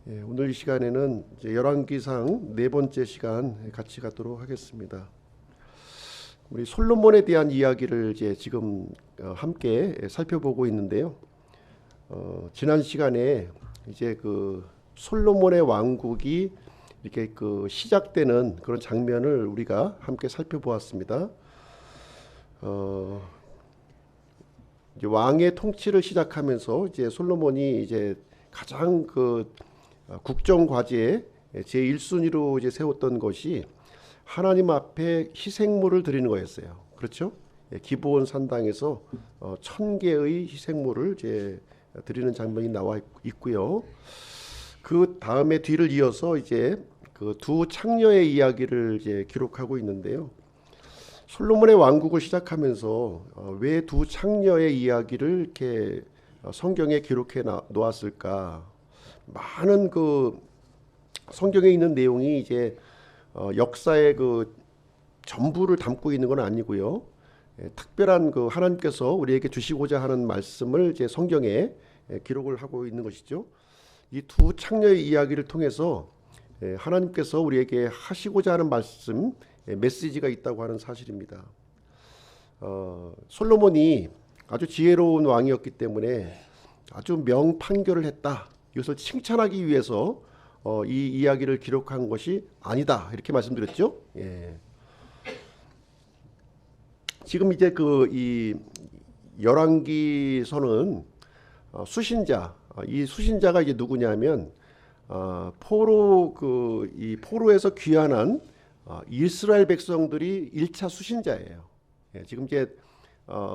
오늘 이 시간에는 이제 열왕기상 네 번째 시간 같이 갖도록 하겠습니다. 우리 솔로몬에 대한 이야기를 이제 지금 함께 살펴보고 있는데요. 지난 시간에 이제 그 솔로몬의 왕국이 이렇게 그 시작되는 그런 장면을 우리가 함께 살펴보았습니다. 이제 왕의 통치를 시작하면서 이제 솔로몬이 이제 가장 그 국정 과제에 제1순위로 이제 세웠던 것이 하나님 앞에 희생물을 드리는 거였어요. 그렇죠? 기브온 산당에서 1000개의 희생물을 이제 드리는 장면이 나와 있고요. 그 다음에 뒤를 이어서 이제 그 두 창녀의 이야기를 이제 기록하고 있는데요. 솔로몬의 왕국을 시작하면서 왜 두 창녀의 이야기를 이렇게 성경에 기록해 놓았을까? 많은 그 성경에 있는 내용이 이제 역사의 그 전부를 담고 있는 건 아니고요. 특별한 그 하나님께서 우리에게 주시고자 하는 말씀을 이제 성경에 기록을 하고 있는 것이죠. 이 두 창녀의 이야기를 통해서 하나님께서 우리에게 하시고자 하는 말씀, 메시지가 있다고 하는 사실입니다. 솔로몬이 아주 지혜로운 왕이었기 때문에 아주 명판결을 했다. 이것을 칭찬하기 위해서 이 이야기를 기록한 것이 아니다. 이렇게 말씀드렸죠. 지금 이제 그 이 열왕기서는 수신자, 이 수신자가 이제 누구냐면 포로 이 포로에서 귀환한 이스라엘 백성들이 1차 수신자예요. 지금 이제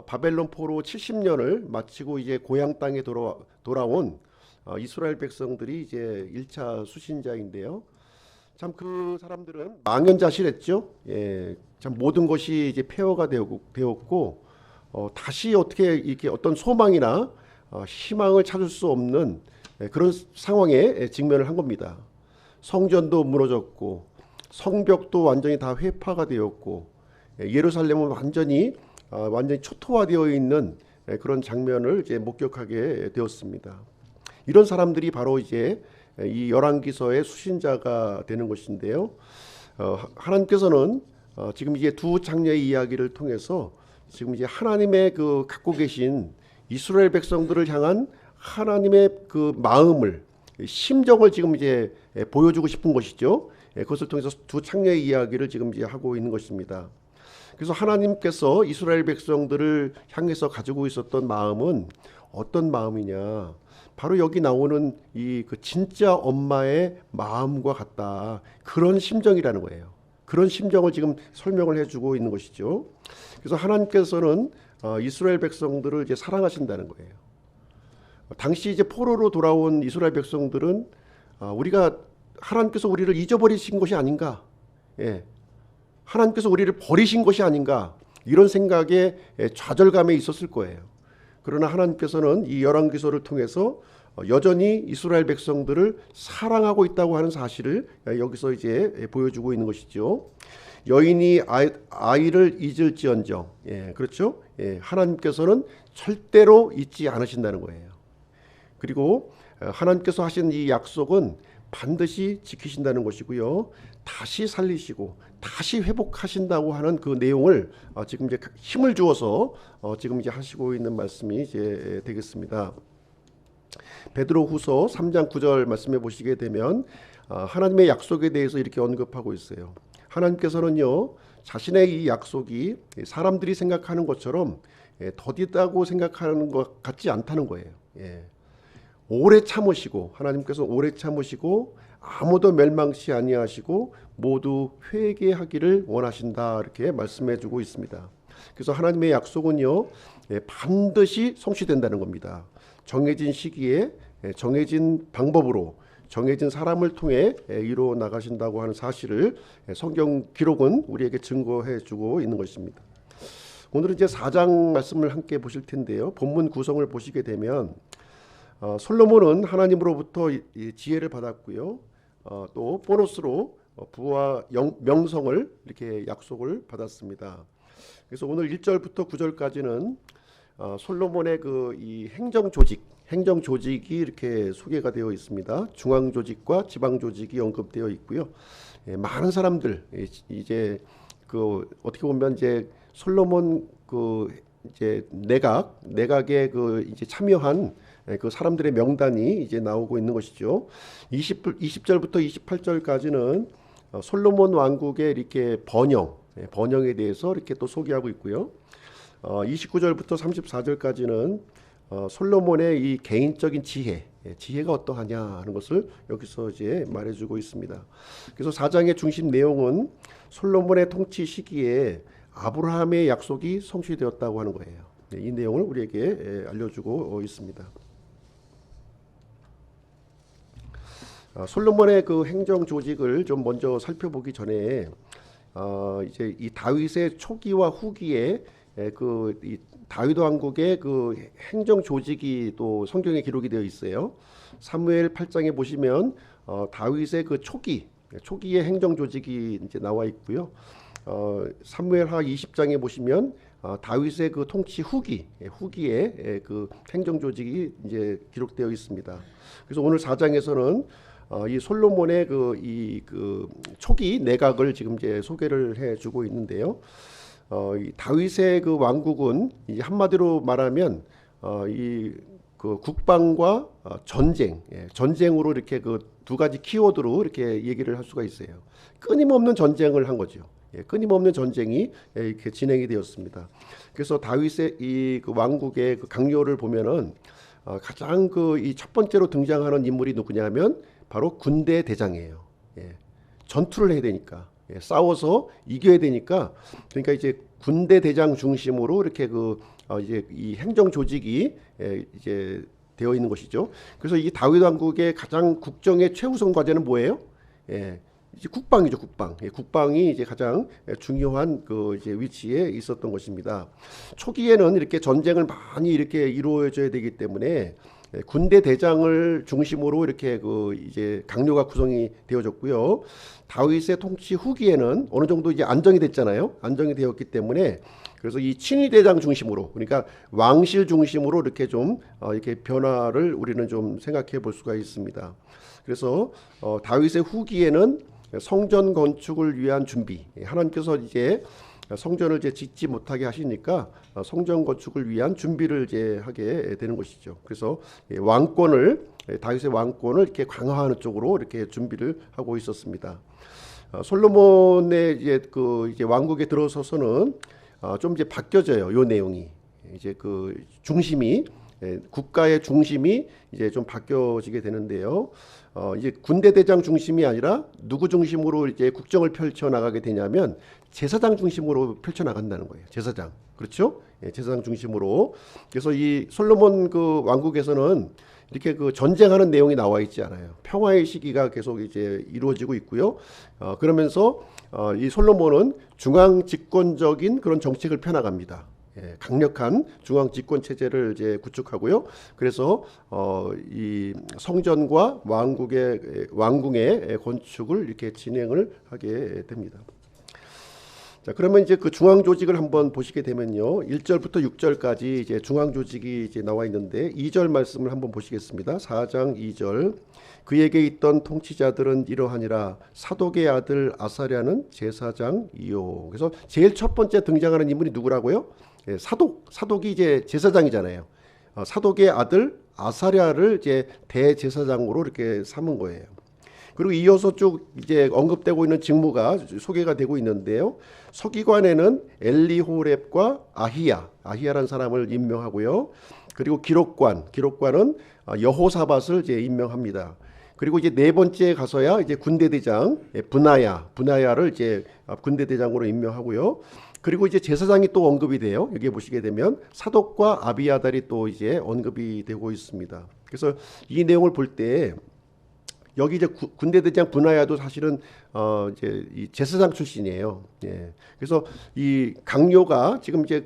바벨론 포로 70년을 마치고 이제 고향 땅에 돌아온 이스라엘 백성들이 이제 1차 수신자인데요. 참 그 사람들은 망연자실했죠. 참 모든 것이 이제 폐허가 되었고 다시 어떻게 이렇게 어떤 소망이나 희망을 찾을 수 없는 그런 상황에 직면을 한 겁니다. 성전도 무너졌고 성벽도 완전히 다 회파가 되었고 예루살렘은 완전히 초토화되어 있는 그런 장면을 이제 목격하게 되었습니다. 이런 사람들이 바로 이제 이 열왕기서의 수신자가 되는 것인데요. 하나님께서는 지금 이제 두 장녀의 이야기를 통해서 지금 이제 하나님의 그 갖고 계신 이스라엘 백성들을 향한 하나님의 그 마음을, 심정을 지금 이제 보여주고 싶은 것이죠. 그것을 통해서 두 창녀의 이야기를 지금 이제 하고 있는 것입니다. 그래서 하나님께서 이스라엘 백성들을 향해서 가지고 있었던 마음은 어떤 마음이냐? 바로 여기 나오는 이 그 진짜 엄마의 마음과 같다. 그런 심정이라는 거예요. 그런 심정을 지금 설명을 해주고 있는 것이죠. 그래서 하나님께서는 이스라엘 백성들을 이제 사랑하신다는 거예요. 당시 이제 포로로 돌아온 이스라엘 백성들은 우리가 하나님께서 우리를 잊어버리신 것이 아닌가? 하나님께서 우리를 버리신 것이 아닌가? 이런 생각에 좌절감에 있었을 거예요. 그러나 하나님께서는 이 열왕기서를 통해서 여전히 이스라엘 백성들을 사랑하고 있다고 하는 사실을 여기서 이제 보여주고 있는 것이죠. 여인이 아이를 잊을지언정, 그렇죠? 하나님께서는 절대로 잊지 않으신다는 거예요. 그리고 하나님께서 하신 이 약속은 반드시 지키신다는 것이고요. 다시 살리시고 다시 회복하신다고 하는 그 내용을 지금 이제 힘을 주어서 지금 이제 하시고 있는 말씀이 이제 되겠습니다. 베드로후서 3장 9절 말씀해 보시게 되면 하나님의 약속에 대해서 이렇게 언급하고 있어요. 하나님께서는요, 자신의 이 약속이 사람들이 생각하는 것처럼 더디다고 생각하는 것 같지 않다는 거예요. 오래 참으시고, 하나님께서 오래 참으시고 아무도 멸망치 아니하시고 모두 회개하기를 원하신다, 이렇게 말씀해 주고 있습니다. 그래서 하나님의 약속은요, 반드시 성취된다는 겁니다. 정해진 시기에 정해진 방법으로 정해진 사람을 통해 이루어 나가신다고 하는 사실을 성경 기록은 우리에게 증거해 주고 있는 것입니다. 오늘은 이제 4장 말씀을 함께 보실 텐데요. 본문 구성을 보시게 되면 솔로몬은 하나님으로부터 지혜를 받았고요. 또 보너스로 부와 명성을 이렇게 약속을 받았습니다. 그래서 오늘 1절부터 9절까지는 솔로몬의 그 이 행정 조직, 행정 조직이 이렇게 소개가 되어 있습니다. 중앙 조직과 지방 조직이 언급되어 있고요. 많은 사람들 이제 그 어떻게 보면 이제 솔로몬 그 이제 내각에 그 이제 참여한 그 사람들의 명단이 이제 나오고 있는 것이죠. 20절부터 28절까지는 솔로몬 왕국의 이렇게 번영에 대해서 이렇게 또 소개하고 있고요. 29절부터 34절까지는 솔로몬의 이 개인적인 지혜가 어떠하냐 하는 것을 여기서 이제 말해주고 있습니다. 그래서 4장의 중심 내용은 솔로몬의 통치 시기에 아브라함의 약속이 성취되었다고 하는 거예요. 이 내용을 우리에게 알려주고 있습니다. 솔로몬의 그 행정 조직을 좀 먼저 살펴보기 전에 이제 이 다윗의 초기와 후기에 이 다윗 왕국의 그 행정 조직이 또 성경에 기록이 되어 있어요. 사무엘 8장에 보시면 다윗의 그 초기의 행정 조직이 이제 나와 있고요. 사무엘하 20장에 보시면 다윗의 그 통치 후기에 그 행정 조직이 이제 기록되어 있습니다. 그래서 오늘 4장에서는 이 솔로몬의 그 초기 내각을 지금 이제 소개를 해주고 있는데요. 이 다윗의 그 왕국은 이제 한마디로 말하면 이 그 국방과 전쟁으로 이렇게 그 두 가지 키워드로 이렇게 얘기를 할 수가 있어요. 끊임없는 전쟁을 한 거죠. 끊임없는 전쟁이 이렇게 진행이 되었습니다. 그래서 다윗의 이 그 왕국의 그 강요를 보면은 가장 그 이 첫 번째로 등장하는 인물이 누구냐면 바로 군대 대장이에요. 전투를 해야 되니까. 싸워서 이겨야 되니까 그러니까 이제 군대 대장 중심으로 이렇게 이제 이 행정 조직이 이제 되어 있는 것이죠. 그래서 이 다윗 왕국의 가장 국정의 최우선 과제는 뭐예요? 이제 국방이죠, 국방. 국방이 이제 가장 중요한 그 이제 위치에 있었던 것입니다. 초기에는 이렇게 전쟁을 많이 이렇게 이루어져야 되기 때문에 군대 대장을 중심으로 이렇게 그 이제 강요가 구성이 되어졌고요. 다윗의 통치 후기에는 어느 정도 이제 안정이 됐잖아요. 안정이 되었기 때문에 그래서 이 친위 대장 중심으로 그러니까 왕실 중심으로 이렇게 좀 이렇게 변화를 우리는 좀 생각해 볼 수가 있습니다. 그래서 다윗의 후기에는 성전 건축을 위한 준비 하나님께서 이제 성전을 이제 짓지 못하게 하시니까 성전 건축을 위한 준비를 이제 하게 되는 것이죠. 그래서 다윗의 왕권을 이렇게 강화하는 쪽으로 이렇게 준비를 하고 있었습니다. 솔로몬의 이제 왕국에 들어서서는 좀 이제 바뀌어져요. 요 내용이 이제 그 중심이 국가의 중심이 이제 좀 바뀌어지게 되는데요. 이제 군대 대장 중심이 아니라 누구 중심으로 이제 국정을 펼쳐 나가게 되냐면 제사장 중심으로 펼쳐 나간다는 거예요. 제사장. 그렇죠? 제사장 중심으로. 그래서 이 솔로몬 그 왕국에서는 이렇게 그 전쟁하는 내용이 나와 있지 않아요. 평화의 시기가 계속 이제 이루어지고 있고요. 그러면서 이 솔로몬은 중앙 집권적인 그런 정책을 펴나갑니다. 강력한 중앙 집권 체제를 이제 구축하고요. 그래서 이 성전과 왕궁의 건축을 이렇게 진행을 하게 됩니다. 자, 그러면 이제 그 중앙 조직을 한번 보시게 되면요. 1절부터 6절까지 이제 중앙 조직이 이제 나와 있는데 2절 말씀을 한번 보시겠습니다. 4장 2절. 그에게 있던 통치자들은 이러하니라. 사독의 아들 아사랴는 제사장이요. 그래서 제일 첫 번째 등장하는 인물이 누구라고요? 사독이 이제 제사장이잖아요. 사독의 아들 아사랴를 이제 대제사장으로 이렇게 삼은 거예요. 그리고 이어서 쭉 이제 언급되고 있는 직무가 소개가 되고 있는데요. 서기관에는 엘리호렙과 아히야라는 사람을 임명하고요. 그리고 기록관은 여호사밧을 이제 임명합니다. 그리고 이제 네 번째 가서야 이제 군대대장 분하야를 이제 군대대장으로 임명하고요. 그리고 이제 제사장이 또 언급이 돼요. 여기에 보시게 되면 사독과 아비아달이 또 이제 언급이 되고 있습니다. 그래서 이 내용을 볼 때 여기 이제 군대대장 분하야도 사실은 이제 이 제사장 출신이에요. 그래서 이 강요가 지금 이제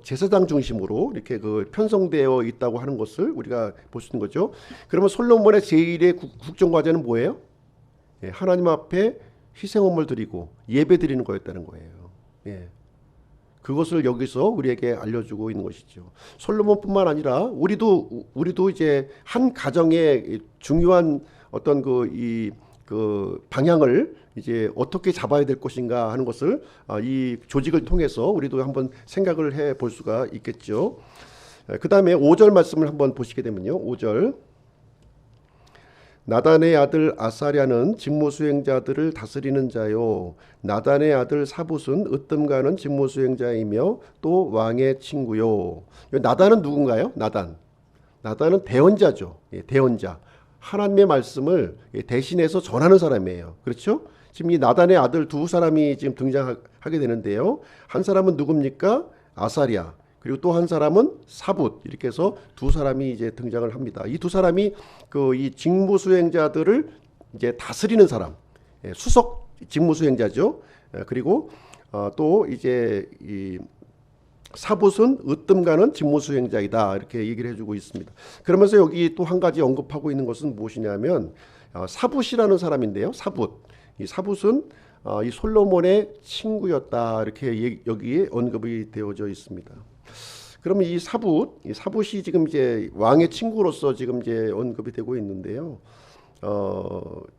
제사장 중심으로 이렇게 편성되어 있다고 하는 것을 우리가 볼 수 있는 거죠. 그러면 솔로몬의 제1의 국정 과제는 뭐예요? 하나님 앞에 희생헌물 드리고 예배 드리는 거였다는 거예요. 그것을 여기서 우리에게 알려주고 있는 것이죠. 솔로몬뿐만 아니라 우리도 이제 한 가정의 중요한 어떤 그 방향을 이제 어떻게 잡아야 될 것인가 하는 것을 이 조직을 통해서 우리도 한번 생각을 해 볼 수가 있겠죠. 그 다음에 5절 말씀을 한번 보시게 되면요. 5절. 나단의 아들 아사랴는 직무수행자들을 다스리는 자요. 나단의 아들 사붓은 으뜸가는 직무수행자이며 또 왕의 친구요. 나단은 누군가요? 나단은 대언자죠. 예, 대언자. 하나님의 말씀을 대신해서 전하는 사람이에요. 그렇죠? 지금 이 나단의 아들 두 사람이 지금 등장하게 되는데요. 한 사람은 누굽니까? 아사랴. 그리고 또 한 사람은 사붓. 이렇게 해서 두 사람이 이제 등장을 합니다. 이 두 사람이 이 직무수행자들을 이제 다스리는 사람, 수석 직무수행자죠. 그리고 또 이제 이 사붓은 으뜸가는 직무수행자이다. 이렇게 얘기를 해주고 있습니다. 그러면서 여기 또 한 가지 언급하고 있는 것은 무엇이냐면 사붓이라는 사람인데요. 이 사붓은 이 솔로몬의 친구였다. 이렇게 여기에 언급이 되어져 있습니다. 그러면 이 사붓이 지금 이제 왕의 친구로서 지금 이제 언급이 되고 있는데요.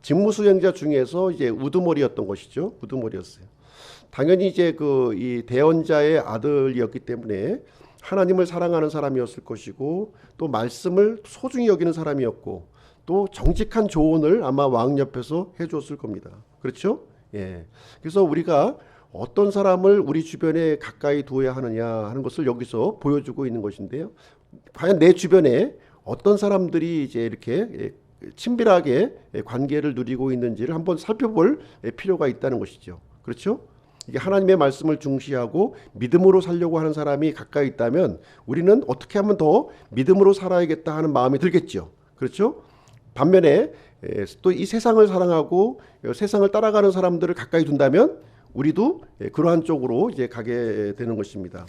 직무수행자 중에서 이제 우두머리였던 것이죠. 우두머리였어요. 당연히 이제 이 대언자의 아들이었기 때문에 하나님을 사랑하는 사람이었을 것이고 또 말씀을 소중히 여기는 사람이었고 또 정직한 조언을 아마 왕 옆에서 해줬을 겁니다. 그렇죠? 예. 그래서 우리가 어떤 사람을 우리 주변에 가까이 두어야 하느냐 하는 것을 여기서 보여주고 있는 것인데요. 과연 내 주변에 어떤 사람들이 이제 이렇게 친밀하게 관계를 누리고 있는지를 한번 살펴볼 필요가 있다는 것이죠. 그렇죠? 이게 하나님의 말씀을 중시하고 믿음으로 살려고 하는 사람이 가까이 있다면 우리는 어떻게 하면 더 믿음으로 살아야겠다 하는 마음이 들겠죠. 그렇죠? 반면에 또 이 세상을 사랑하고 세상을 따라가는 사람들을 가까이 둔다면 우리도 그러한 쪽으로 이제 가게 되는 것입니다.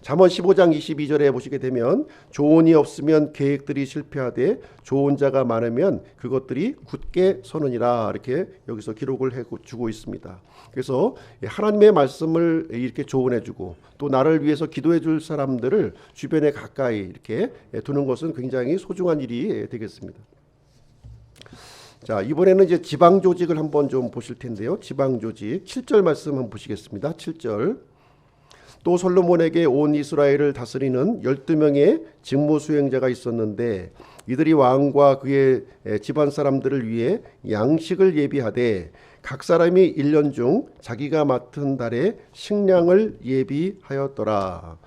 잠언 15장 22절에 보시게 되면 조언이 없으면 계획들이 실패하되 좋은 자가 많으면 그것들이 굳게 서느니라 이렇게 여기서 기록을 해주고 있습니다. 그래서 하나님의 말씀을 이렇게 조언해주고 또 나를 위해서 기도해줄 사람들을 주변에 가까이 이렇게 두는 것은 굉장히 소중한 일이 되겠습니다. 자, 이번에는 이제 지방 조직을 한번 좀 보실 텐데요. 지방 조직 7절 말씀 한번 보시겠습니다. 7절. 또 솔로몬에게 온 이스라엘을 다스리는 12명의 직무 수행자가 있었는데 이들이 왕과 그의 집안 사람들을 위해 양식을 예비하되 각 사람이 1년 중 자기가 맡은 달에 식량을 예비하였더라.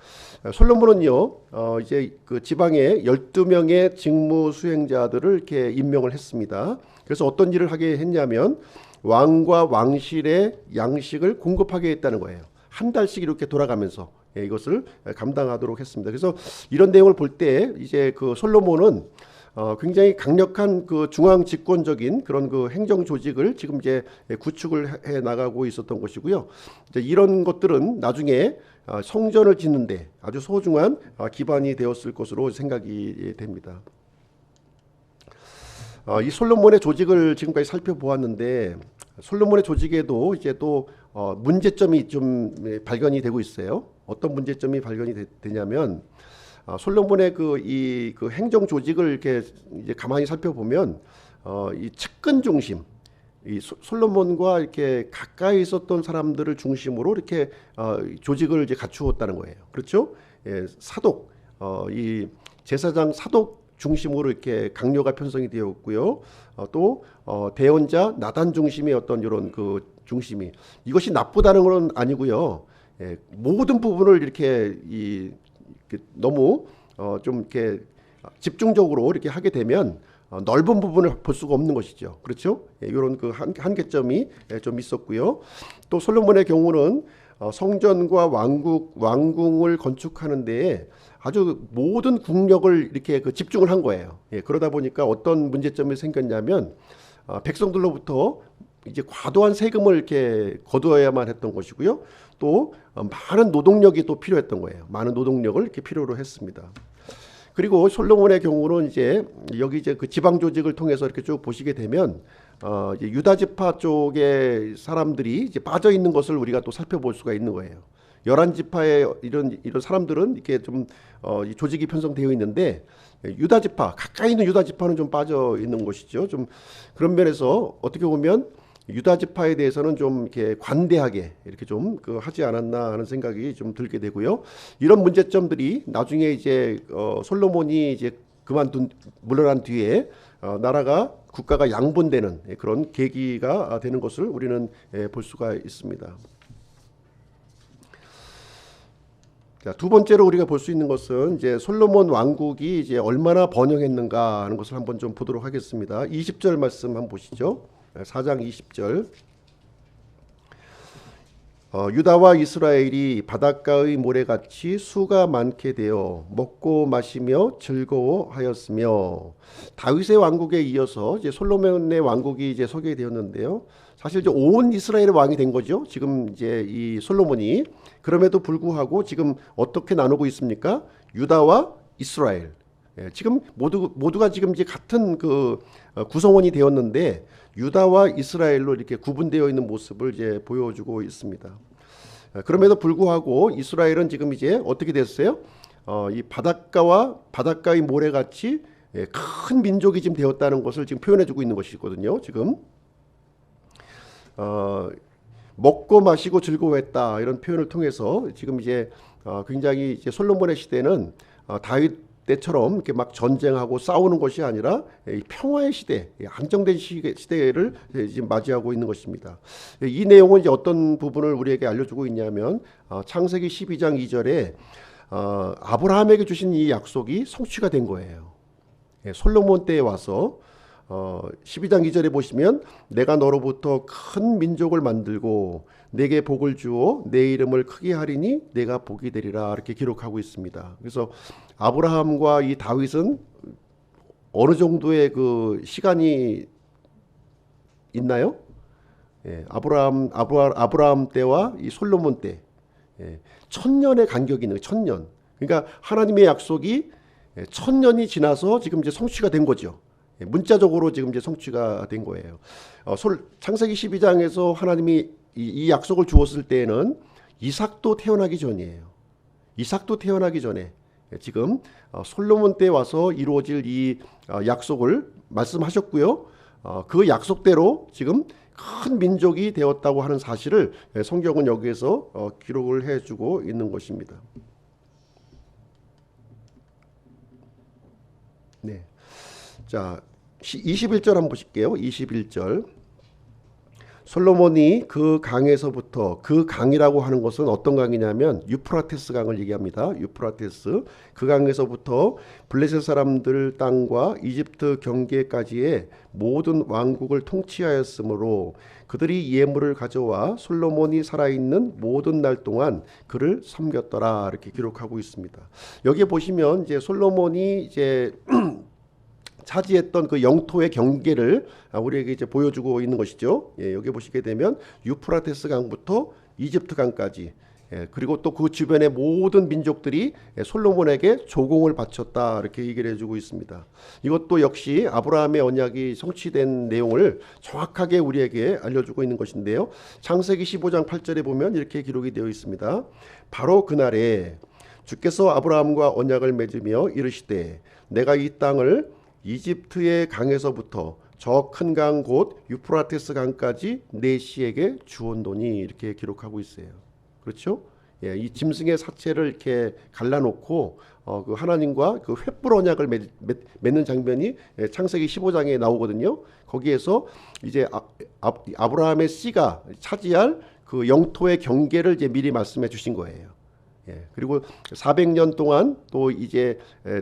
솔로몬은요, 이제 그 지방에 12명의 직무 수행자들을 이렇게 임명을 했습니다. 그래서 어떤 일을 하게 했냐면 왕과 왕실에 양식을 공급하게 했다는 거예요. 한 달씩 이렇게 돌아가면서 이것을 감당하도록 했습니다. 그래서 이런 내용을 볼 때 이제 그 솔로몬은 굉장히 강력한 그 중앙 집권적인 그런 그 행정 조직을 지금 이제 구축을 해 나가고 있었던 것이고요. 이제 이런 것들은 나중에 성전을 짓는데 아주 소중한 기반이 되었을 것으로 생각이 됩니다. 이 솔로몬의 조직을 지금까지 살펴보았는데 솔로몬의 조직에도 이제 또 문제점이 좀 발견이 되고 있어요. 어떤 문제점이 발견이 되냐면 솔로몬의 그 행정 조직을 이렇게 이제 가만히 살펴보면 이 측근 중심, 이 솔로몬과 이렇게 가까이 있었던 사람들을 중심으로 이렇게 조직을 이제 갖추었다는 거예요. 그렇죠? 예, 사독, 이 제사장 사독 중심으로 이렇게 강요가 편성이 되었고요. 또 대언자 나단 중심의 어떤 이런 그 중심이 이것이 나쁘다는 건 아니고요. 예, 모든 부분을 이렇게 너무 좀 이렇게 집중적으로 이렇게 하게 되면 넓은 부분을 볼 수가 없는 것이죠. 그렇죠? 예, 이런 그 한계점이 좀 있었고요. 또 솔로몬의 경우는 성전과 왕궁을 건축하는 데에 아주 모든 국력을 이렇게 집중을 한 거예요. 예, 그러다 보니까 어떤 문제점이 생겼냐면 백성들로부터 이제 과도한 세금을 이렇게 거두어야만 했던 것이고요. 또 많은 노동력이 또 필요했던 거예요. 많은 노동력을 이렇게 필요로 했습니다. 그리고 솔로몬의 경우는 이제 여기 이제 그 지방 조직을 통해서 이렇게 쭉 보시게 되면 이제 유다 지파 쪽의 사람들이 이제 빠져 있는 것을 우리가 또 살펴볼 수가 있는 거예요. 열한 지파의 이런 사람들은 이렇게 좀 이 조직이 편성되어 있는데 유다 지파 가까이 있는 유다 지파는 좀 빠져 있는 것이죠. 좀 그런 면에서 어떻게 보면 유다 지파에 대해서는 좀 이렇게 관대하게 이렇게 좀 그 하지 않았나 하는 생각이 좀 들게 되고요. 이런 문제점들이 나중에 이제 솔로몬이 이제 물러난 뒤에 나라가 국가가 양분되는 그런 계기가 되는 것을 우리는 볼 수가 있습니다. 자, 두 번째로 우리가 볼 수 있는 것은 이제 솔로몬 왕국이 이제 얼마나 번영했는가 하는 것을 한번 좀 보도록 하겠습니다. 20절 말씀 한번 보시죠. 4장 20절. 유다와 이스라엘이 바닷가의 모래같이 수가 많게 되어 먹고 마시며 즐거워하였으며. 다윗의 왕국에 이어서 이제 솔로몬의 왕국이 이제 소개되었는데요. 사실 이제 온 이스라엘의 왕이 된 거죠. 지금 이제 이 솔로몬이. 그럼에도 불구하고 지금 어떻게 나누고 있습니까? 유다와 이스라엘. 지금 모두가 지금 이제 같은 그 구성원이 되었는데 유다와 이스라엘로 이렇게 구분되어 있는 모습을 이제 보여주고 있습니다. 그럼에도 불구하고 이스라엘은 지금 이제 어떻게 됐어요? 이 바닷가의 모래같이 큰 민족이 지금 되었다는 것을 지금 표현해주고 있는 것이거든요. 지금 먹고 마시고 즐거워했다 이런 표현을 통해서 지금 이제 굉장히 이제 솔로몬의 시대는 다윗 때처럼 이렇게 막 전쟁하고 싸우는 것이 아니라 평화의 시대, 안정된 시대를 지금 맞이하고 있는 것입니다. 이 내용은 이제 어떤 부분을 우리에게 알려주고 있냐면 창세기 12장 2절에 아브라함에게 주신 이 약속이 성취가 된 거예요. 솔로몬 때에 와서 12장 2절에 보시면 내가 너로부터 큰 민족을 만들고 내게 복을 주어 내 이름을 크게 하리니 내가 복이 되리라 이렇게 기록하고 있습니다. 그래서 아브라함과 이 다윗은 어느 정도의 그 시간이 있나요? 아브라함 때와 이 솔로몬 때 1000년의 간격이 있는 거예요. 1000년. 그러니까 하나님의 약속이 1000년이 지나서 지금 이제 성취가 된 거죠. 문자적으로 지금 이제 성취가 된 거예요. 창세기 12장에서 하나님이 이 약속을 주었을 때에는 이삭도 태어나기 전이에요. 이삭도 태어나기 전에 지금 솔로몬 때 와서 이루어질 이 약속을 말씀하셨고요. 그 약속대로 지금 큰 민족이 되었다고 하는 사실을 성경은 여기에서 기록을 해주고 있는 것입니다. 네. 자, 21절 한번 보실게요. 21절. 솔로몬이 그 강에서부터, 그 강이라고 하는 것은 어떤 강이냐면 유프라테스 강을 얘기합니다. 유프라테스. 그 강에서부터 블레셋 사람들 땅과 이집트 경계까지의 모든 왕국을 통치하였으므로 그들이 예물을 가져와 솔로몬이 살아있는 모든 날 동안 그를 섬겼더라 이렇게 기록하고 있습니다. 여기 보시면 이제 솔로몬이 이제 차지했던 그 영토의 경계를 우리에게 이제 보여주고 있는 것이죠. 여기 보시게 되면 유프라테스 강부터 이집트 강까지, 그리고 또 그 주변의 모든 민족들이 솔로몬에게 조공을 바쳤다 이렇게 얘기를 해주고 있습니다. 이것도 역시 아브라함의 언약이 성취된 내용을 정확하게 우리에게 알려주고 있는 것인데요. 창세기 15장 8절에 보면 이렇게 기록이 되어 있습니다. 바로 그날에 주께서 아브라함과 언약을 맺으며 이르시되 내가 이 땅을 이집트의 강에서부터 저 큰 강 곧 유프라테스 강까지 내 씨에게 주었노니 이렇게 기록하고 있어요. 그렇죠? 이 짐승의 사체를 이렇게 갈라놓고 그 하나님과 그 횃불 언약을 맺는 장면이 창세기 15장에 나오거든요. 거기에서 이제 아브라함의 씨가 차지할 그 영토의 경계를 이제 미리 말씀해 주신 거예요. 그리고 400년 동안 또 이제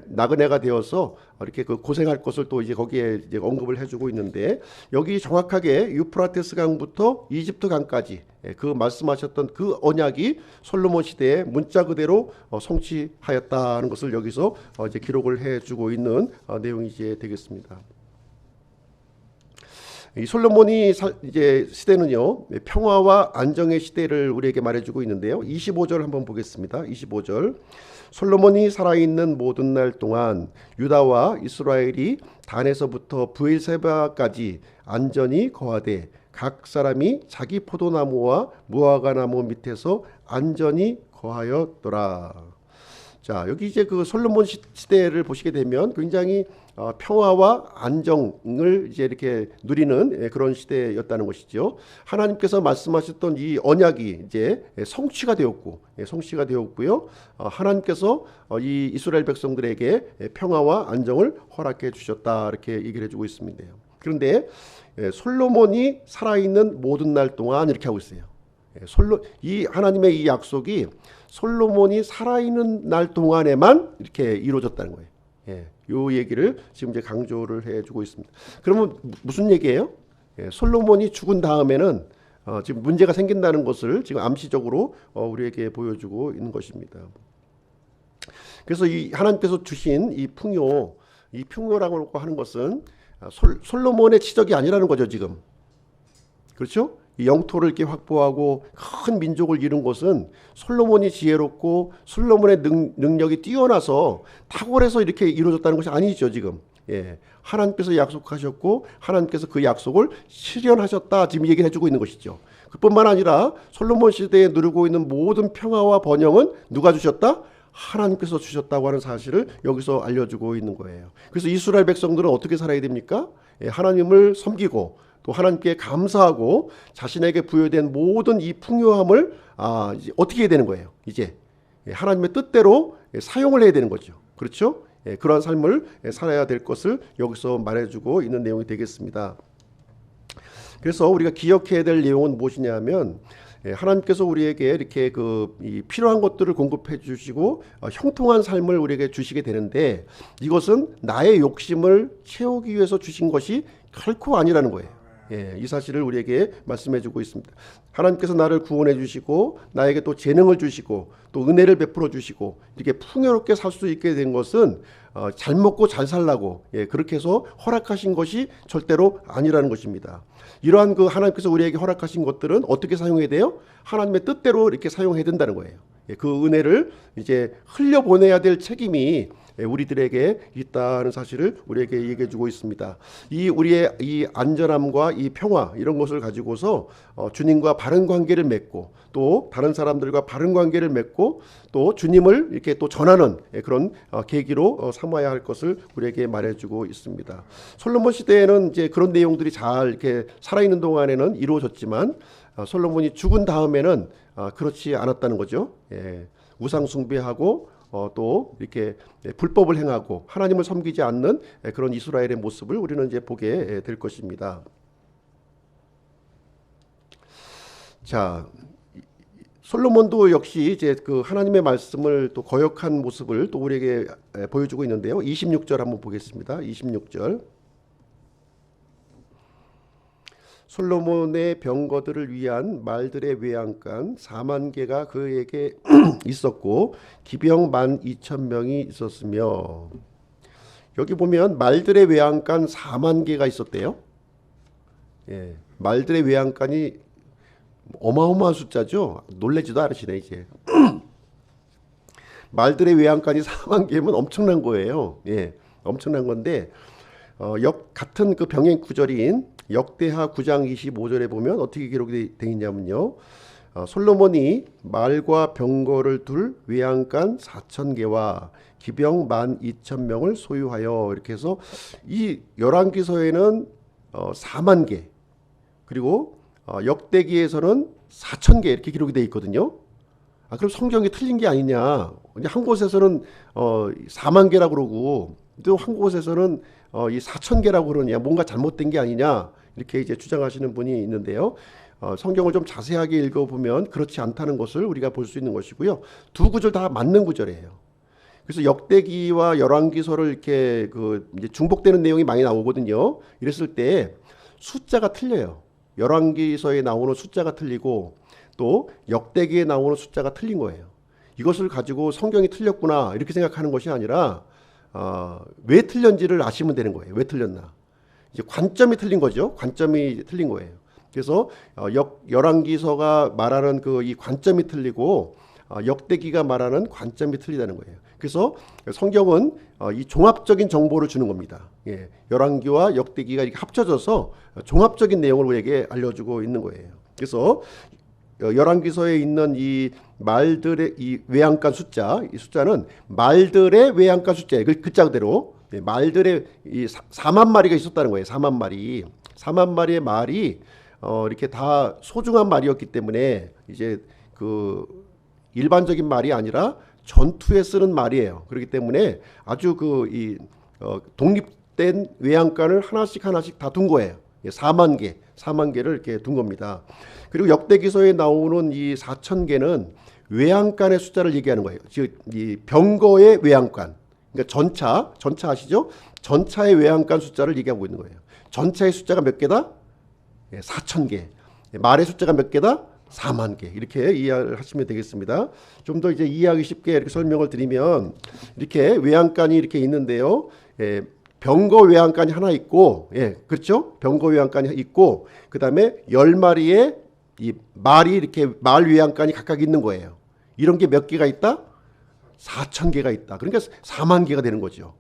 나그네가 되어서 이렇게 그 고생할 것을 또 이제 거기에 이제 언급을 해주고 있는데 여기 정확하게 유프라테스 강부터 이집트 강까지 그 말씀하셨던 그 언약이 솔로몬 시대에 문자 그대로 성취하였다는 것을 여기서 이제 기록을 해주고 있는 내용이 이제 되겠습니다. 이 솔로몬이 이제 시대는요 평화와 안정의 시대를 우리에게 말해주고 있는데요. 25절 한번 보겠습니다. 25절. 솔로몬이 살아있는 모든 날 동안 유다와 이스라엘이 단에서부터 브엘세바까지 안전히 거하되 각 사람이 자기 포도나무와 무화과나무 밑에서 안전히 거하였더라. 자, 여기 이제 그 솔로몬 시대를 보시게 되면 굉장히 평화와 안정을 이제 이렇게 누리는 그런 시대였다는 것이죠. 하나님께서 말씀하셨던 이 언약이 이제 성취가 되었고요. 하나님께서 이 이스라엘 백성들에게 평화와 안정을 허락해 주셨다, 이렇게 얘기를 해주고 있습니다. 그런데 솔로몬이 살아있는 모든 날 동안 이렇게 하고 있어요. 이 하나님의 이 약속이 솔로몬이 살아있는 날 동안에만 이렇게 이루어졌다는 거예요. 이 얘기를 지금 이제 강조를 해주고 있습니다. 그러면 무슨 얘기예요? 솔로몬이 죽은 다음에는 지금 문제가 생긴다는 것을 지금 암시적으로 우리에게 보여주고 있는 것입니다. 그래서 이 하나님께서 주신 이 풍요라고 하는 것은 솔로몬의 치적이 아니라는 거죠, 지금. 그렇죠? 이 영토를 이렇게 확보하고 큰 민족을 이룬 것은 솔로몬이 지혜롭고 솔로몬의 능력이 뛰어나서 탁월해서 이렇게 이루어졌다는 것이 아니죠, 지금. 하나님께서 약속하셨고 하나님께서 그 약속을 실현하셨다, 지금 얘기를 해주고 있는 것이죠. 그뿐만 아니라 솔로몬 시대에 누리고 있는 모든 평화와 번영은 누가 주셨다? 하나님께서 주셨다고 하는 사실을 여기서 알려주고 있는 거예요. 그래서 이스라엘 백성들은 어떻게 살아야 됩니까? 하나님을 섬기고 또 하나님께 감사하고 자신에게 부여된 모든 이 풍요함을 이제 어떻게 해야 되는 거예요? 이제 하나님의 뜻대로 사용을 해야 되는 거죠. 그렇죠? 그러한 삶을 살아야 될 것을 여기서 말해주고 있는 내용이 되겠습니다. 그래서 우리가 기억해야 될 내용은 무엇이냐면, 하나님께서 우리에게 이렇게 이 필요한 것들을 공급해 주시고 형통한 삶을 우리에게 주시게 되는데, 이것은 나의 욕심을 채우기 위해서 주신 것이 결코 아니라는 거예요. 이 사실을 우리에게 말씀해 주고 있습니다. 하나님께서 나를 구원해 주시고 나에게 또 재능을 주시고 또 은혜를 베풀어 주시고 이렇게 풍요롭게 살 수 있게 된 것은 잘 먹고 잘 살라고 그렇게 해서 허락하신 것이 절대로 아니라는 것입니다. 이러한 그 하나님께서 우리에게 허락하신 것들은 어떻게 사용해야 돼요? 하나님의 뜻대로 이렇게 사용해야 된다는 거예요. 그 은혜를 이제 흘려보내야 될 책임이 우리들에게 있다는 사실을 우리에게 얘기해 주고 있습니다. 우리의 이 안전함과 이 평화, 이런 것을 가지고서 주님과 바른 관계를 맺고 또 다른 사람들과 바른 관계를 맺고 또 주님을 이렇게 또 전하는 그런 계기로 삼아야 할 것을 우리에게 말해주고 있습니다. 솔로몬 시대에는 이제 그런 내용들이 잘 이렇게 살아있는 동안에는 이루어졌지만 솔로몬이 죽은 다음에는 그렇지 않았다는 거죠. 우상 숭배하고 또 이렇게 불법을 행하고 하나님을 섬기지 않는 그런 이스라엘의 모습을 우리는 이제 보게 될 것입니다. 자, 솔로몬도 역시 이제 그 하나님의 말씀을 또 거역한 모습을 또 우리에게 보여주고 있는데요. 26절 한번 보겠습니다. 26절. 솔로몬의 병거들을 위한 말들의 외양간 4만 개가 그에게 있었고 기병 12,000명이 있었으며, 여기 보면 말들의 외양간 4만 개가 있었대요. 말들의 외양간이 어마어마한 숫자죠. 놀라지도 않으시네 이제. 말들의 외양간이 4만 개면 엄청난 거예요. 엄청난 건데 같은 그 병행 구절인 역대하 9장 25절에 보면 어떻게 기록이 되어 있냐면요. 솔로몬이 말과 병거를 둘 외양간 4,000개와 기병 12,000명을 소유하여, 이렇게 해서 이 열왕기서에는 4만 개, 그리고 역대기에서는 4,000개 이렇게 기록이 되어 있거든요. 그럼 성경이 틀린 게 아니냐. 한 곳에서는 4만 개라고 그러고 또 한 곳에서는 이 4,000개라고 그러냐. 뭔가 잘못된 게 아니냐. 이렇게 이제 주장하시는 분이 있는데요. 성경을 좀 자세하게 읽어보면 그렇지 않다는 것을 우리가 볼 수 있는 것이고요. 두 구절 다 맞는 구절이에요. 그래서 역대기와 열왕기서를 이렇게 이제 중복되는 내용이 많이 나오거든요. 이랬을 때 숫자가 틀려요. 열왕기서에 나오는 숫자가 틀리고 또 역대기에 나오는 숫자가 틀린 거예요. 이것을 가지고 성경이 틀렸구나 이렇게 생각하는 것이 아니라 왜 틀렸는지를 아시면 되는 거예요. 왜 틀렸나. 이제 관점이 틀린 거죠. 관점이 틀린 거예요. 그래서 열왕기서가 말하는 이 관점이 틀리고 역대기가 말하는 관점이 틀리다는 거예요. 그래서 성경은 이 종합적인 정보를 주는 겁니다. 열왕기와 역대기가 이렇게 합쳐져서 종합적인 내용을 우리에게 알려주고 있는 거예요. 그래서 열왕기서에 있는 이 말들의 이 외양간 숫자, 이 숫자는 말들의 외양간 숫자예요. 그 글자 그대로 말들의 이 4만 마리가 있었다는 거예요. 4만 마리, 4만 마리의 말이 이렇게 다 소중한 말이었기 때문에 이제 그 일반적인 말이 아니라 전투에 쓰는 말이에요. 그렇기 때문에 아주 독립된 외양간을 하나씩 다 둔 거예요. 4만 개, 4만 개를 이렇게 둔 겁니다. 그리고 역대기서에 나오는 이 4천 개는 외양간의 숫자를 얘기하는 거예요. 즉, 이 병거의 외양간. 그러니까 전차 아시죠? 전차의 외양간 숫자를 얘기하고 있는 거예요. 전차의 숫자가 몇 개다? 4천 개. 말의 숫자가 몇 개다? 4만 개. 이렇게 이해를 하시면 되겠습니다. 좀 더 이제 이해하기 쉽게 이렇게 설명을 드리면 이렇게 외양간이 이렇게 있는데요. 병거 외양간이 하나 있고, 그렇죠? 병거 외양간이 있고, 그 다음에 10마리의 이 말이 이렇게 말 외양간이 각각 있는 거예요. 이런 게 몇 개가 있다? 4천 개가 있다. 그러니까 4만 개가 되는 거죠.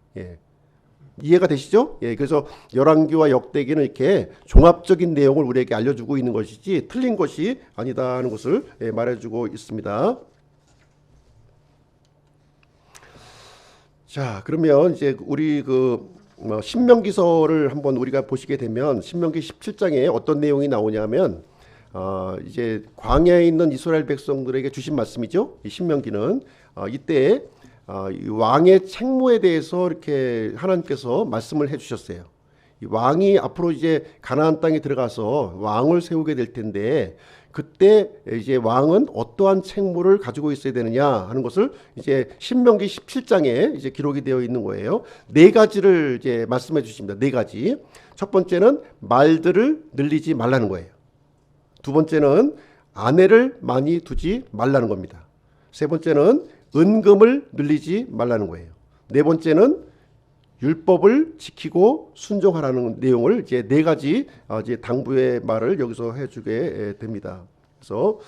이해가 되시죠? 그래서 열왕기와 역대기는 이렇게 종합적인 내용을 우리에게 알려주고 있는 것이지 틀린 것이 아니다는 것을 말해주고 있습니다. 자, 그러면 이제 우리 신명기서를 한번 우리가 보시게 되면 신명기 17장에 어떤 내용이 나오냐면 이제 광야에 있는 이스라엘 백성들에게 주신 말씀이죠. 이 신명기는 이때 이 왕의 책무에 대해서 이렇게 하나님께서 말씀을 해주셨어요. 이 왕이 앞으로 이제 가나안 땅에 들어가서 왕을 세우게 될 텐데 그때 이제 왕은 어떠한 책무를 가지고 있어야 되느냐 하는 것을 이제 신명기 17장에 이제 기록이 되어 있는 거예요. 네 가지를 이제 말씀해 주십니다. 네 가지. 첫 번째는 말들을 늘리지 말라는 거예요. 두 번째는 아내를 많이 두지 말라는 겁니다. 세 번째는 은금을 늘리지 말라는 거예요. 네 번째는 율법을 지키고 순종하라는 내용을 이제 네 가지 이제 당부의 말을 여기서 해주게 됩니다. 그래서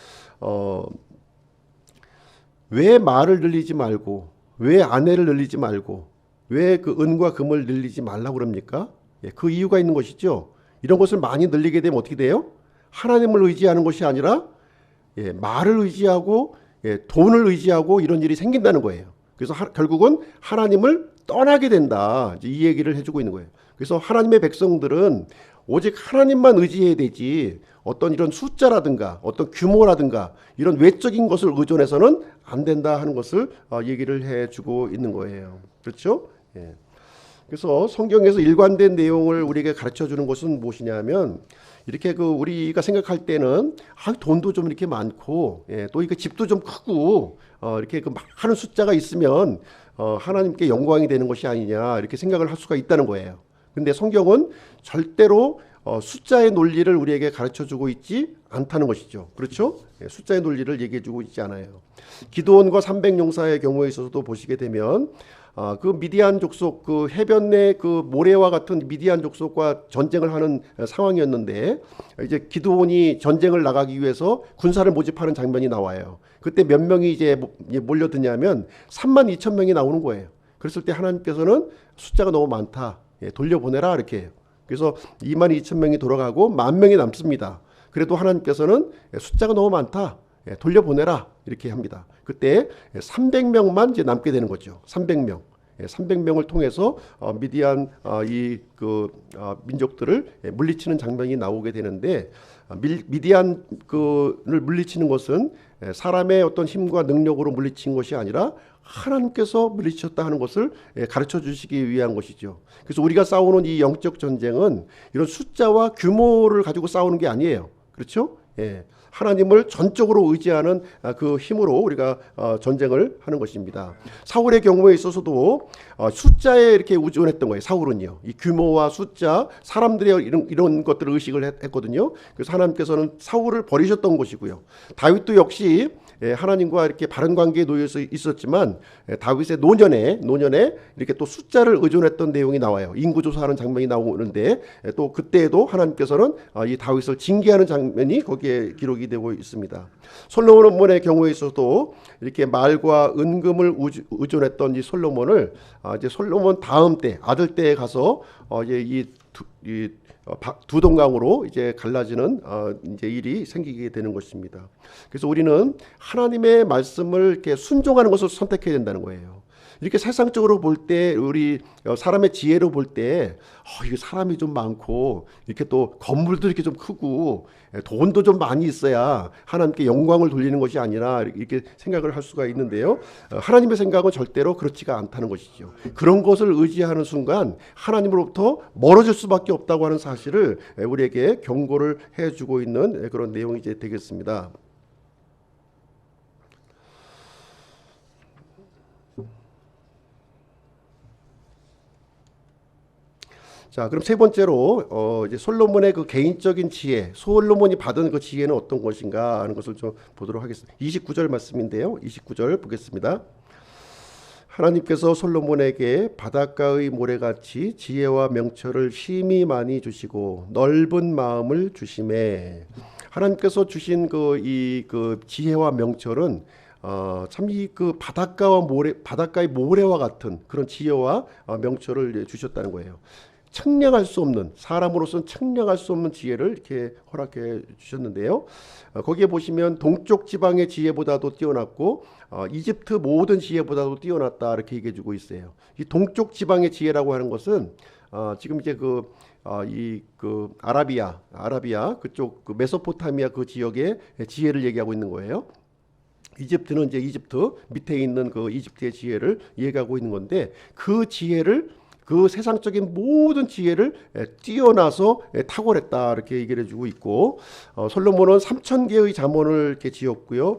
왜 말을 늘리지 말고 왜 아내를 늘리지 말고 왜 그 은과 금을 늘리지 말라고 그럽니까? 그 이유가 있는 것이죠. 이런 것을 많이 늘리게 되면 어떻게 돼요? 하나님을 의지하는 것이 아니라 말을 의지하고 돈을 의지하고 이런 일이 생긴다는 거예요. 그래서 결국은 하나님을 떠나게 된다. 이 얘기를 해주고 있는 거예요. 그래서 하나님의 백성들은 오직 하나님만 의지해야 되지 어떤 이런 숫자라든가 어떤 규모라든가 이런 외적인 것을 의존해서는 안 된다 하는 것을 얘기를 해주고 있는 거예요. 그렇죠? 그래서 성경에서 일관된 내용을 우리에게 가르쳐 주는 것은 무엇이냐면 이렇게 우리가 생각할 때는 돈도 좀 이렇게 많고 또 이게 집도 좀 크고 이렇게 많은 숫자가 있으면 하나님께 영광이 되는 것이 아니냐 이렇게 생각을 할 수가 있다는 거예요. 근데 성경은 절대로 숫자의 논리를 우리에게 가르쳐주고 있지 않다는 것이죠. 그렇죠? 숫자의 논리를 얘기해주고 있지 않아요. 기드온과 300용사의 경우에 있어서도 보시게 되면 그 미디안 족속 그 해변의 그 모래와 같은 미디안 족속과 전쟁을 하는 상황이었는데 이제 기드온이 전쟁을 나가기 위해서 군사를 모집하는 장면이 나와요. 그때 몇 명이 이제 몰려드냐면 32,000명이 나오는 거예요. 그랬을 때 하나님께서는 숫자가 너무 많다. 돌려보내라 이렇게 해요. 그래서 22,000명이 돌아가고 10,000명이 남습니다. 그래도 하나님께서는 숫자가 너무 많다. 돌려보내라 이렇게 합니다. 그때 300명만 이제 남게 되는 거죠. 300명. 300명을 통해서 미디안 민족들을 물리치는 장면이 나오게 되는데 미디안을 물리치는 것은 사람의 어떤 힘과 능력으로 물리친 것이 아니라 하나님께서 물리쳤다 하는 것을 가르쳐 주시기 위한 것이죠. 그래서 우리가 싸우는 이 영적 전쟁은 이런 숫자와 규모를 가지고 싸우는 게 아니에요. 그렇죠? 하나님을 전적으로 의지하는 그 힘으로 우리가 전쟁을 하는 것입니다. 사울의 경우에 있어서도 숫자에 이렇게 의존했던 거예요. 사울은요. 이 규모와 숫자, 사람들의 이런 것들을 의식을 했거든요. 그래서 하나님께서는 사울을 버리셨던 것이고요. 다윗도 역시 하나님과 이렇게 바른 관계에 놓여서 있었지만 다윗의 노년에 이렇게 또 숫자를 의존했던 내용이 나와요. 인구조사하는 장면이 나오는데 또 그때에도 하나님께서는 이 다윗을 징계하는 장면이 거기에 기록이 되고 있습니다. 솔로몬의 경우에 있어서도 이렇게 말과 은금을 의존했던 이 솔로몬을 이제 솔로몬 다음 때 아들 때에 가서 이제 이 두 동강으로 이제 갈라지는 이제 일이 생기게 되는 것입니다. 그래서 우리는 하나님의 말씀을 이렇게 순종하는 것을 선택해야 된다는 거예요. 이렇게 세상적으로 볼 때, 우리 사람의 지혜로 볼 때, 이게 사람이 좀 많고, 이렇게 또 건물도 이렇게 좀 크고, 돈도 좀 많이 있어야 하나님께 영광을 돌리는 것이 아니라 이렇게 생각을 할 수가 있는데요. 하나님의 생각은 절대로 그렇지가 않다는 것이죠. 그런 것을 의지하는 순간 하나님으로부터 멀어질 수밖에 없다고 하는 사실을 우리에게 경고를 해주고 있는 그런 내용이 이제 되겠습니다. 자, 그럼 세 번째로 이제 솔로몬의 그 개인적인 지혜, 솔로몬이 받은 그 지혜는 어떤 것인가 하는 것을 좀 보도록 하겠습니다. 29절 말씀인데요. 29절 보겠습니다. 하나님께서 솔로몬에게 바닷가의 모래같이 지혜와 명철을 심히 많이 주시고 넓은 마음을 주심에, 하나님께서 주신 그 지혜와 명철은 참 이 그 바닷가의 모래와 같은 그런 지혜와 명철을 주셨다는 거예요. 측량할 수 없는, 사람으로서는 측량할 수 없는 지혜를 이렇게 허락해 주셨는데요. 거기에 보시면 동쪽 지방의 지혜보다도 뛰어났고 이집트 모든 지혜보다도 뛰어났다 이렇게 얘기해 주고 있어요. 이 동쪽 지방의 지혜라고 하는 것은 지금 이제 아라비아 그쪽 그 메소포타미아 그 지역의 지혜를 얘기하고 있는 거예요. 이집트는 이제 이집트 밑에 있는 그 이집트의 지혜를 얘기하고 있는 건데, 그 지혜를, 그 세상적인 모든 지혜를 뛰어나서 탁월했다 이렇게 얘기를 해주고 있고, 솔로몬은 3,000개의 잠언을 이렇게 지었고요,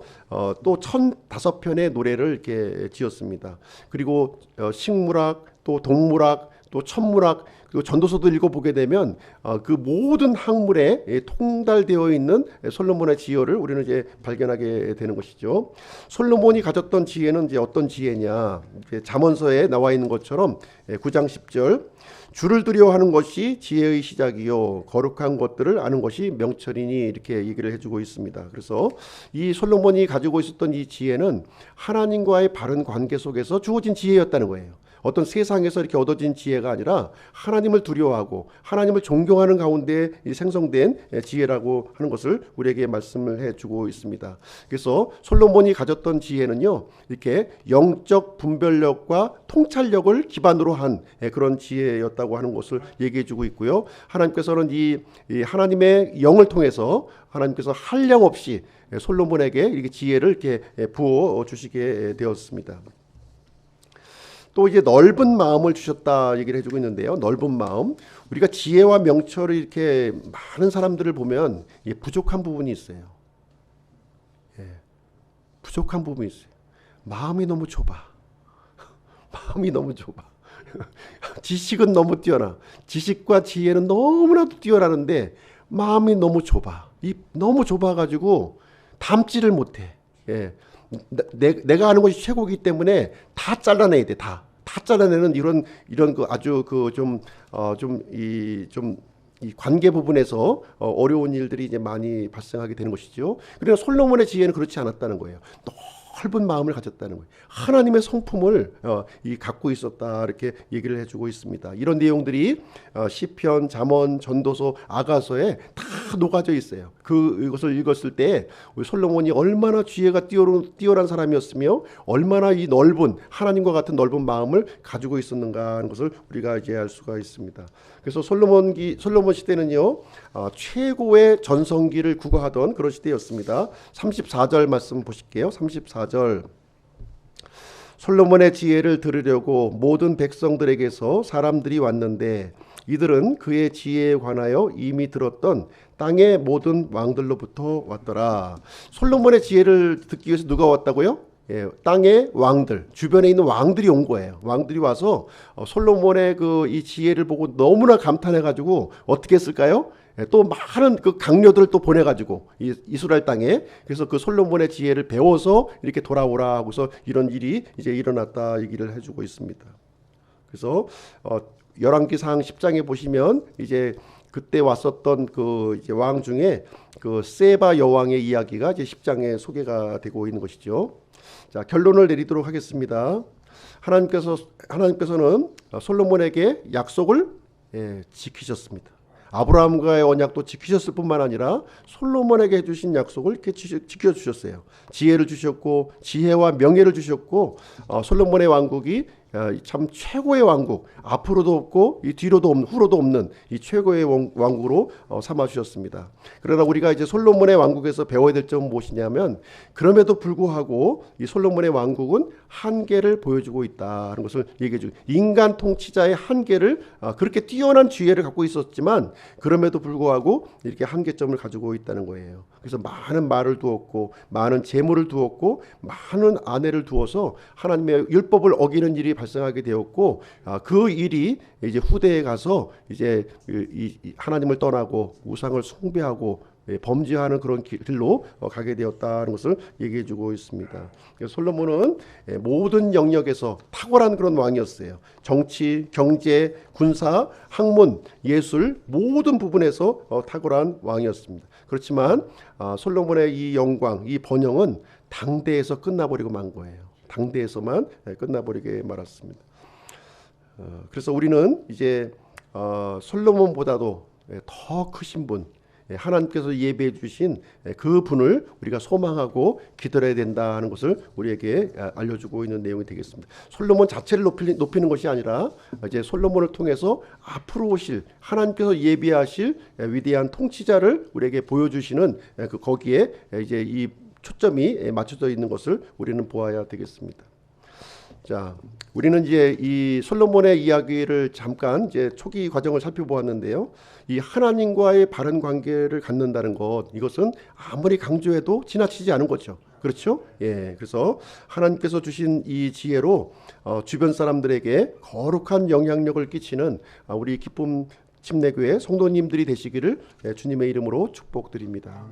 또 1,005편의 노래를 이렇게 지었습니다. 그리고 식물학, 또 동물학, 또 천문학, 그리고 전도서도 읽어보게 되면 그 모든 학문에 통달되어 있는 솔로몬의 지혜를 우리는 이제 발견하게 되는 것이죠. 솔로몬이 가졌던 지혜는 이제 어떤 지혜냐? 잠언서에 나와 있는 것처럼 9장 10절, 주를 두려워하는 것이 지혜의 시작이요 거룩한 것들을 아는 것이 명철이니, 이렇게 얘기를 해주고 있습니다. 그래서 이 솔로몬이 가지고 있었던 이 지혜는 하나님과의 바른 관계 속에서 주어진 지혜였다는 거예요. 어떤 세상에서 이렇게 얻어진 지혜가 아니라 하나님을 두려워하고 하나님을 존경하는 가운데 생성된 지혜라고 하는 것을 우리에게 말씀을 해주고 있습니다. 그래서 솔로몬이 가졌던 지혜는요, 이렇게 영적 분별력과 통찰력을 기반으로 한 그런 지혜였다고 하는 것을 얘기해주고 있고요. 하나님께서는 이 하나님의 영을 통해서 하나님께서 한량없이 솔로몬에게 이렇게 지혜를 이렇게 부어 주시게 되었습니다. 또 이제 넓은 마음을 주셨다 얘기를 해주고 있는데요. 넓은 마음. 우리가 지혜와 명철을 이렇게 많은 사람들을 보면 부족한 부분이 있어요. 부족한 부분이 있어요. 마음이 너무 좁아. 마음이 너무 좁아. 지식은 너무 뛰어나. 지식과 지혜는 너무나도 뛰어나는데 마음이 너무 좁아. 너무 좁아가지고 담지를 못해. 내가 하는 것이 최고이기 때문에 다 잘라내야 돼. 다 잘라내는 이런 그 아주 이 관계 부분에서 어려운 일들이 이제 많이 발생하게 되는 것이죠. 그러나 솔로몬의 지혜는 그렇지 않았다는 거예요. 넓은 마음을 가졌다는 거예요. 하나님의 성품을 갖고 있었다 이렇게 얘기를 해주고 있습니다. 이런 내용들이 시편, 잠언, 전도서, 아가서에 다 녹아져 있어요. 이것을 읽었을 때 우리 솔로몬이 얼마나 지혜가 뛰어난 사람이었으며 얼마나 이 넓은 하나님과 같은 넓은 마음을 가지고 있었는가 하는 것을 우리가 이제 알 수가 있습니다. 그래서 솔로몬 시대는요, 최고의 전성기를 구가하던 그런 시대였습니다. 34절 말씀 보실게요. 34절. 솔로몬의 지혜를 들으려고 모든 백성들에게서 사람들이 왔는데 이들은 그의 지혜에 관하여 이미 들었던 땅의 모든 왕들로부터 왔더라. 솔로몬의 지혜를 듣기 위해서 누가 왔다고요? 땅의 왕들, 주변에 있는 왕들이 온 거예요. 왕들이 와서 솔로몬의 이 지혜를 보고 너무나 감탄해가지고 어떻게 했을까요? 또 많은 그 강요들을 또 보내가지고 이스라엘 땅에, 그래서 그 솔로몬의 지혜를 배워서 이렇게 돌아오라 하고서 이런 일이 이제 일어났다 얘기를 해주고 있습니다. 그래서 열왕기상 10장에 보시면 이제 그때 왔었던 그 이제 왕 중에 그 세바 여왕의 이야기가 이제 10장에 소개가 되고 있는 것이죠. 자, 결론을 내리도록 하겠습니다. 하나님께서는 솔로몬에게 약속을 지키셨습니다. 아브라함과의 언약도 지키셨을 뿐만 아니라 솔로몬에게 해주신 약속을 이렇게 지켜주셨어요. 지혜를 주셨고 지혜와 명예를 주셨고 솔로몬의 왕국이 참 최고의 왕국, 앞으로도 없고 이 뒤로도 없는, 후로도 없는 이 최고의 왕국으로 삼아 주셨습니다. 그러나 우리가 이제 솔로몬의 왕국에서 배워야 될 점은 무엇이냐면, 그럼에도 불구하고 이 솔로몬의 왕국은 한계를 보여주고 있다는 것을 얘기해 주고, 인간 통치자의 한계를 그렇게 뛰어난 지혜를 갖고 있었지만 그럼에도 불구하고 이렇게 한계점을 가지고 있다는 거예요. 그래서 많은 말을 두었고 많은 재물을 두었고 많은 아내를 두어서 하나님의 율법을 어기는 일이 발생하게 되었고, 그 일이 이제 후대에 가서 이제 하나님을 떠나고 우상을 숭배하고 범죄하는 그런 길로 가게 되었다는 것을 얘기해주고 있습니다. 솔로몬은 모든 영역에서 탁월한 그런 왕이었어요. 정치, 경제, 군사, 학문, 예술 모든 부분에서 탁월한 왕이었습니다. 그렇지만 솔로몬의 이 영광, 이 번영은 당대에서 끝나버리고 만 거예요. 당대에서만 끝나버리게 말았습니다. 그래서 우리는 이제 솔로몬보다도 더 크신 분, 하나님께서 예배해 주신 그 분을 우리가 소망하고 기다려야 된다는 것을 우리에게 알려주고 있는 내용이 되겠습니다. 솔로몬 자체를 높이는 것이 아니라 이제 솔로몬을 통해서 앞으로 오실 하나님께서 예비하실 위대한 통치자를 우리에게 보여주시는 거기에 이제 이 초점이 맞춰져 있는 것을 우리는 보아야 되겠습니다. 자, 우리는 이제 이 솔로몬의 이야기를 잠깐 이제 초기 과정을 살펴보았는데요. 이 하나님과의 바른 관계를 갖는다는 것, 이것은 아무리 강조해도 지나치지 않은 거죠. 그렇죠? 예, 그래서 하나님께서 주신 이 지혜로 주변 사람들에게 거룩한 영향력을 끼치는 우리 기쁨 침례교회 성도님들이 되시기를 주님의 이름으로 축복드립니다.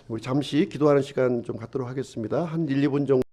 우리 잠시 기도하는 시간 좀 갖도록 하겠습니다. 한 1, 2분 정도.